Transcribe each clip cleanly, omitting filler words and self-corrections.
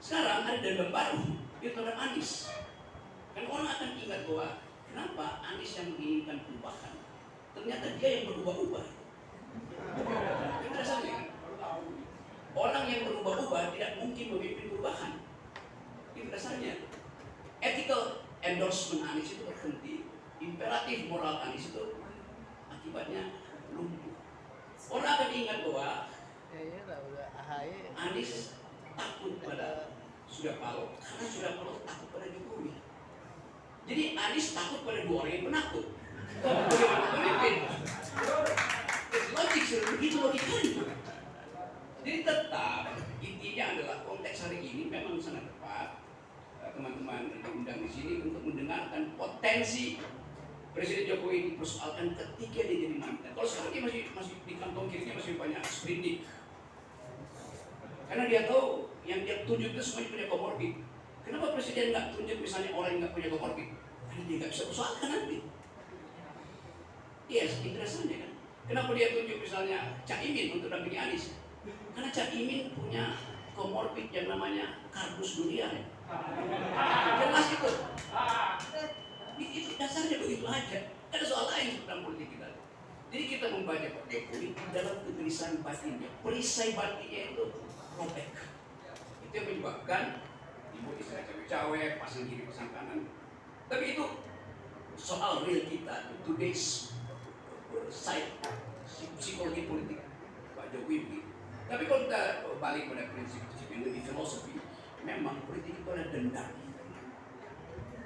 Sekarang ada dendam baru, itu terhadap Anies. Kan orang akan ingat bahwa kenapa Anies yang menginginkan perubahan, ternyata dia yang berubah-ubah. Itu dasarnya kan? Orang yang berubah-ubah tidak mungkin memimpin perubahan. Itu dasarnya. Ethical endorsement Anies itu berhenti. Imperatif moral Anies itu akibatnya lumpuh. Orang akan ingat bahwa Anies takut pada Surya Paloh karena Surya Paloh takut pada Jokowi. Jadi Anies takut pada dua orang yang penakut. Bagaimana memimpin? Logik begitu logikanya. Jadi tetap intinya adalah konteks hari ini memang sangat tepat. Teman-teman diundang di sini untuk mendengarkan potensi Presiden Jokowi dipersoalkan ketika dia jadi mantan. Kalau sekarang dia masih di kantong kirinya masih banyak sprindik. Karena dia tahu yang dia tunjuk itu semuanya punya komorbid. Kenapa Presiden nggak tunjuk misalnya orang yang nggak punya komorbid? Karena dia nggak bisa persoalkan nanti. Iya, interesannya kan. Kenapa dia tunjuk misalnya Cak Imin untuk dampingi Anies? Karena Cak Imin punya komorbid yang namanya kardus dunia. Jelas itu. Itu dasarnya begitu aja. Ada soal lain dalam politik kita. Jadi kita membaca Pak Jokowi dalam kegelisahan batinnya. Perisai batinnya itu robek. Itu yang menyebabkan ibu istilah cawe-cawe, pasang kiri, pasang kanan. Tapi itu soal real kita, today's side psikologi politik Pak Jokowi begitu. Tapi kalau kita balik pada prinsip-prinsip yang lebih filosofi, memang politik itu ada dendam.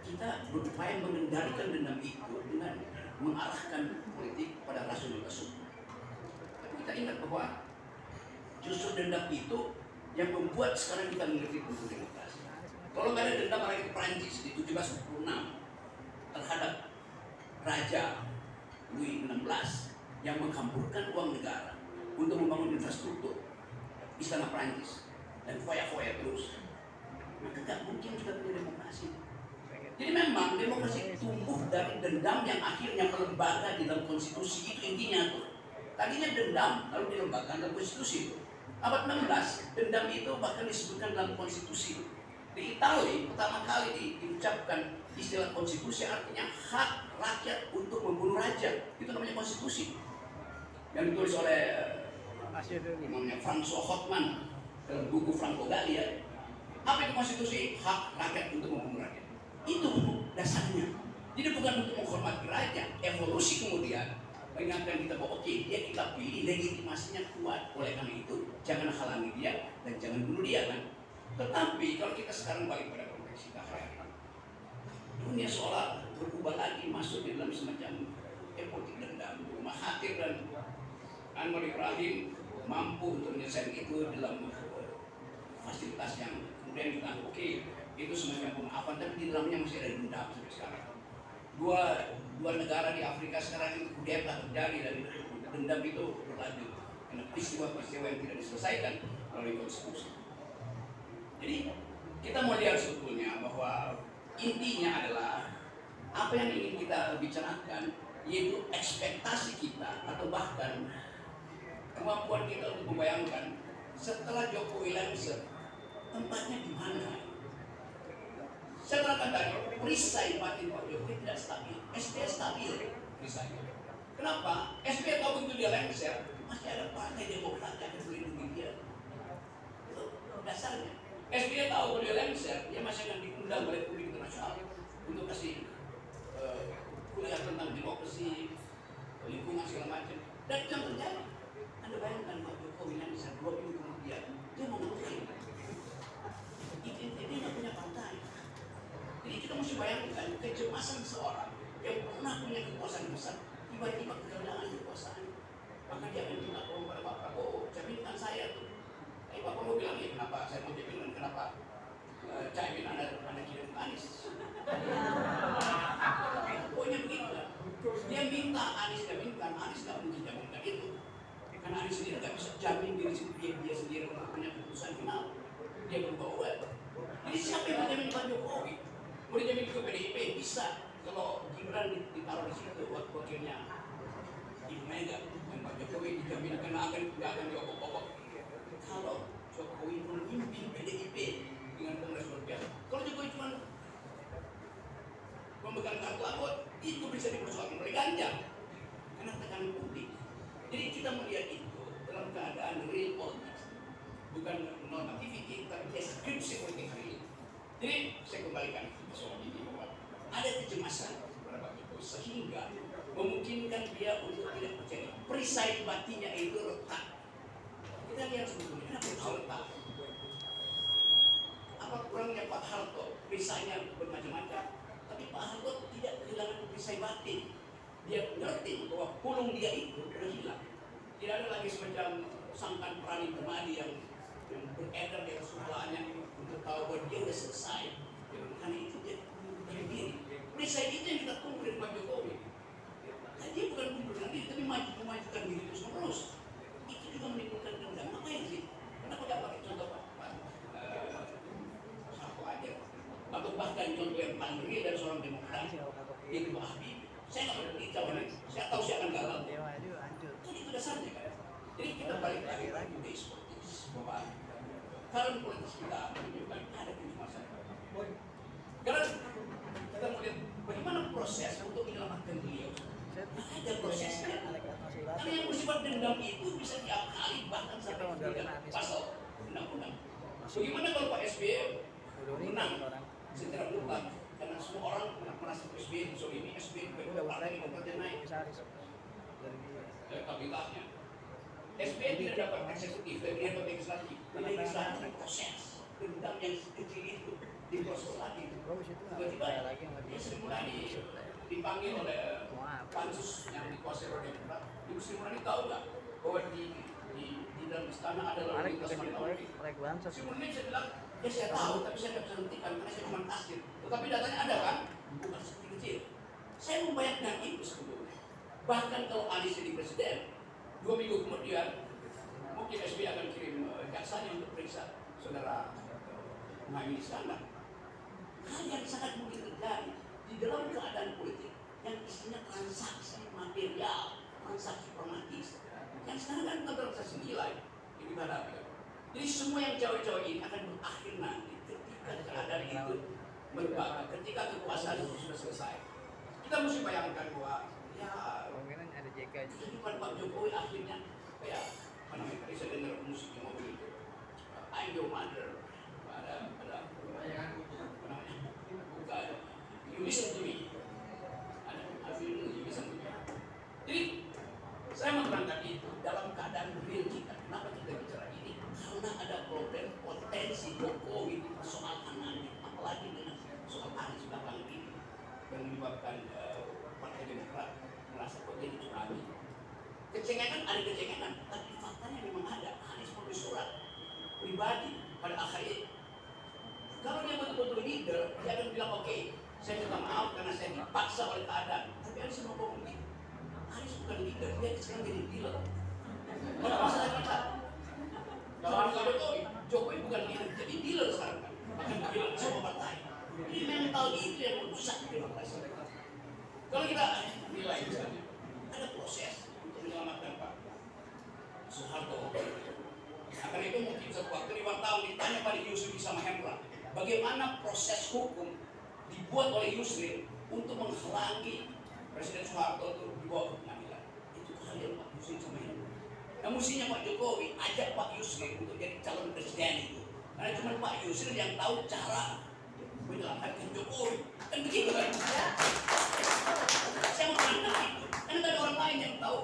Kita berupaya mengendalikan dendam itu dengan mengarahkan politik pada rasionalitas hukum. Tapi kita ingat bahwa justru dendam itu yang membuat sekarang kita mengerti kultur demokrasi. Kalau nggak ada dendam rakyat Prancis di 1746 terhadap Raja Louis XVI yang menghamburkan uang negara untuk membangun infrastruktur istana Prancis dan foya-foya terus, maka nggak mungkin kita punya demokrasi. Jadi memang demokrasi tumbuh dari dendam yang akhirnya melembaga di dalam konstitusi. Itu intinya tuh. Tadinya dendam lalu dilembagakan dalam konstitusi. Abad 16 dendam itu bahkan disebutkan dalam konstitusi. Di Italia pertama kali diucapkan istilah konstitusi, artinya hak rakyat untuk membunuh raja. Itu namanya konstitusi. Yang ditulis oleh namanya François Hoffmann dalam buku Franco Gallia. Apa itu konstitusi? Hak rakyat untuk membunuh raja. Itu dasarnya. Jadi bukan untuk menghormati raja. Evolusi kemudian mengingatkan kita bahwa oke, dia kita pilih, legitimasinya kuat. Oleh karena itu jangan halangi dia dan jangan bunuh dia kan. Tetapi kalau kita sekarang balik pada konteks kita hari dunia seolah berubah lagi, masuk di dalam semacam politik dendam. Mahathir dan Anwar Ibrahim mampu untuk menyelesaikan itu dalam fasilitas yang kemudian kita oke, itu semacam pemaafan, tapi di dalamnya masih ada dendam sampai sekarang. Dua negara di Afrika sekarang itu kudeta terjadi dan dendam itu berlanjut karena peristiwa-peristiwa yang tidak diselesaikan melalui konstitusi. Jadi kita mau lihat sebetulnya bahwa intinya adalah apa yang ingin kita bicarakan, yaitu ekspektasi kita atau bahkan kemampuan kita untuk membayangkan setelah Jokowi lengser tempatnya di mana. Saya katakan tadi, perisai batin Pak Jokowi tidak stabil. SBY stabil perisainya. Kenapa? SBY tahu begitu dia lengser, masih ada partai Demokrat yang melindungi dia. Itu dasarnya. SBY tahu kalau dia lengser, dia masih akan diundang oleh publik internasional untuk kasih kuliah tentang demokrasi, lingkungan segala macam. Dan itu yang terjadi. Anda bayangkan Pak Jokowi lengser 2 minggu kemudian, dia mau ngapain? Ini nggak punya partai. Jadi kita mesti bayangkan kecemasan seorang yang pernah punya kekuasaan besar, tiba-tiba kehilangan kekuasaan. Maka dia akan minta tolong pada Pak Prabowo, jaminkan saya tuh. Pak Prabowo bilang, ya kenapa saya mau jaminkan, kenapa Caimin Anda kirim ke Anies? Pokoknya begitu lah. Dia minta Anies jaminkan, Anies nggak mungkin jaminkan itu. Karena Anies sendiri nggak bisa jamin diri sendiri, dia sendiri punya keputusan final. Dia berubah. Jadi siapa yang menjamin Pak Jokowi? Mau dijamin ke PDIP bisa. Kalau Gibran ditaruh di situ wakilnya Ibu Mega dan Pak Jokowi dijamin akan diobok-obok. Kalau Jokowi memimpin PDIP dengan bukan normativity, tapi deskripsi politik hari ini. Jadi saya kembalikan ke soal ini bahwa ada kecemasan terhadap itu sehingga memungkinkan dia untuk tidak percaya. Perisai batinnya itu retak. Kita lihat sebetulnya kenapa bisa retak? Apa kurangnya Pak Harto? Perisainya bermacam-macam, tapi Pak Harto tidak kehilangan perisai batin. Dia ngerti bahwa pulung dia itu sudah hilang. Tidak ada lagi semacam sangkan Prani Permadi yang beredar di sekolahnya untuk tahu bahwa dia sudah selesai. Karena itu dia berdiri. Perisai itu yang kita tunggu dari Pak Jokowi. Nah, dia bukan mundur diri, tapi memajukan diri terus menerus. Itu juga menimbulkan dendam. Ngapain sih? Kenapa tidak pakai contoh Pak Harto aja? Atau bahkan contoh yang paling real dari seorang demokrat, yaitu Pak Habibie. Saya nggak berani jawabnya. Saya tahu saya akan gagal. Jadi itu dasarnya kan. Jadi kita balik lagi ke seperti bahwa kalau politik kita menunjukkan ada kecemasan. Karena kita melihat bagaimana proses untuk menyelamatkan beliau. Ada prosesnya. Karena yang bersifat dendam itu bisa diakali bahkan sampai dengan pasal undang-undang. Bagaimana kalau Pak SBY menang secara mutlak? Karena semua orang merasa SBY ini SBY partai demokrat naik elektabilitasnya. SBY tidak dapat eksekutif, dia dapat legislatif. Karena legislatif proses dendam yang kecil itu diproses lagi. Tiba-tiba dia Sri Mulyani dipanggil oleh pansus yang dikuasai oleh Demokrat. Ibu Sri Mulyani tahu nggak bahwa di dalam istana ada lalu lintas minoriti. Sri Mulyani saya bilang, ya saya tahu, tapi saya tidak bisa hentikan karena saya cuma kasir. Tetapi datanya ada kan? Bukan seperti kecil. Saya membayangkan itu sebetulnya. Bahkan kalau Anies jadi presiden, 2 minggu kemudian mungkin SBY akan kirim jaksanya untuk periksa saudara Muhaimin Iskandar. Hal yang sangat mungkin terjadi di dalam keadaan politik yang isinya transaksi material, transaksi pragmatis. Yang sekarang kan bukan transaksi nilai yang kita hadapi. Jadi semua yang cawe-cawe ini akan berakhir nanti ketika keadaan itu berbagi, ketika kekuasaan itu sudah selesai. Kita mesti bayangkan bahwa ya kehidupan Pak Jokowi akhirnya kayak apa namanya, tadi saya dengar musik di mobil itu, I'm your mother, ada apa namanya, bukan, you listen to me, ada I feel you listen to me. Jadi saya menerangkan itu dalam keadaan real kita. Kenapa kita bicara ini? Karena ada problem potensi Jokowi dipersoalkan, apalagi dengan soal Anies belakangan ini yang menyebabkan Partai Demokrat merasa kok jadi curangi. Kecengengan ada kecengengan, tapi faktanya memang ada. Anies menulis surat pribadi pada AHY. Kalau dia betul-betul leader, dia akan bilang oke, saya minta maaf karena saya dipaksa oleh keadaan. Tapi Anies mau ngomong gitu. Anies bukan leader, dia sekarang jadi dealer. Mana masalah kita? Kalau Jokowi bukan leader, jadi dealer sekarang kan. Bahkan dealer semua partai. Ini mental itu yang merusak demokrasi. Kalau kita nilai misalnya, ada proses untuk menyelamatkan Pak Soeharto. Akan itu mungkin suatu waktu 5 tahun ditanya pada Yusril sama Hendra, bagaimana proses hukum dibuat oleh Yusril untuk menghalangi Presiden Soeharto untuk dibawa ke pengadilan. Itu kalian Pak Yusril sama Hendra. Nah mestinya Pak Jokowi ajak Pak Yusril untuk jadi calon presiden itu. Karena cuma Pak Yusril yang tahu cara menyelamatkan Jokowi. Kan begitu kan? Saya mau bilang itu. Karena ada orang lain yang tahu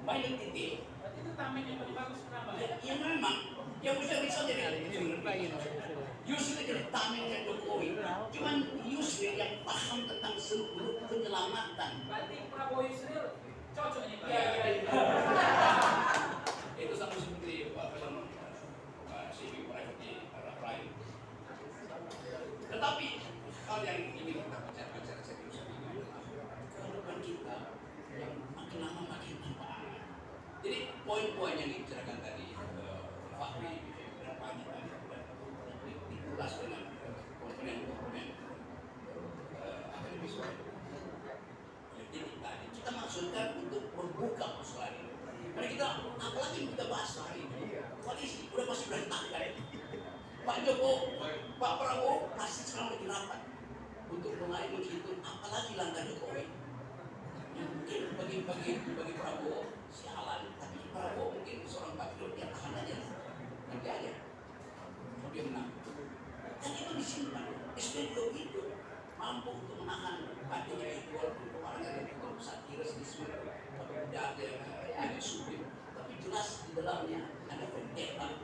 banyak detail. Itu tameng yang lebih bagus kenapa? Ya memang. Yang bisa bisa jadi Yusril jadi tamengnya Jokowi. Cuman Yusril yang paham tentang seluruh penyelamatan. Berarti Prabowo Yusril cocok nih Pak. Iya. Itu sama seperti film CV Private Ryan. Tetapi hal yang ingin kita bicara serius ini adalah kehidupan kita yang makin lama makin manfaat. Jadi poin-poin yang dibicarakan tadi Fahri dan Pagi tadi dikulas dengan komponen-komponen akademik. Jadi kita maksudkan untuk membuka persoalan ini. Karena kita apalagi yang kita bahas hari ini, koalisi udah pasti berantakan. Pak Jokowi, Pak Prabowo pasti sekarang lagi rapat untuk mulai menghitung apalagi langkah Jokowi. Mungkin bagi Prabowo sialan, tapi Prabowo mungkin seorang patriot yang tahan aja, nanti aja. mampu untuk menahan hatinya itu walaupun orang yang itu satiris di semua budaya yang agak sulit, tapi jelas di dalamnya ada vendetta,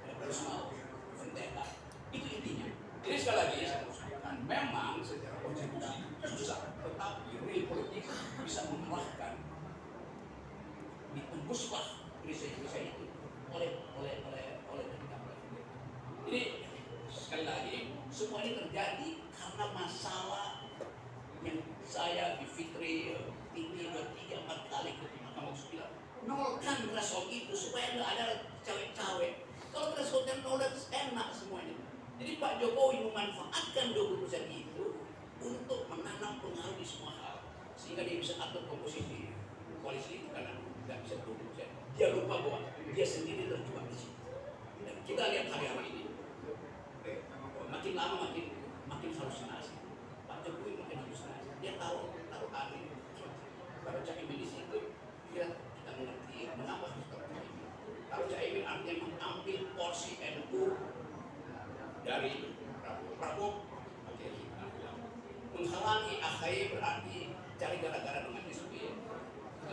ada personal vendetta. Itu intinya. Jadi sekali lagi saya usulkan, memang secara konstitusi susah, tetapi real politik bisa mengalahkan, ditembuslah krisis-krisis itu oleh ketika. Jadi sekali lagi semua ini terjadi karena masalah yang saya di Fitri tinggi 3-4 kali ke Mahkamah Konstitusi, nolkan threshold itu supaya nggak ada cawe-cawe. Kalau thresholdnya nol enak semuanya. Jadi Pak Jokowi memanfaatkan 20% itu untuk menanam pengaruh di semua hal, sehingga dia bisa atur komposisi koalisi itu karena nggak bisa 20%. Dia lupa bahwa dia sendiri terjebak di situ. Dan kita lihat hari-hari ini, makin lama makin halusinasi. Pak Jokowi makin halusinasi. Dia taruh aneh. Kalau Caimin di situ, kita mengerti mengapa harus taruh Caimin. Kalau Caimin artinya mengambil porsi NU dari Prabowo, menghalangi AHY berarti cari gara-gara dengan SBY.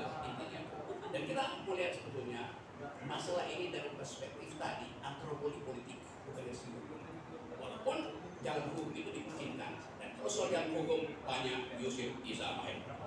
Intinya. Dan kita melihat sebetulnya masalah ini dari perspektif tadi antropologi politik, bukan dari segi hukum. Walaupun jalan hukum itu dimungkinkan, dan kalau soal jalan hukum banyak Yusuf Isa Mahendra.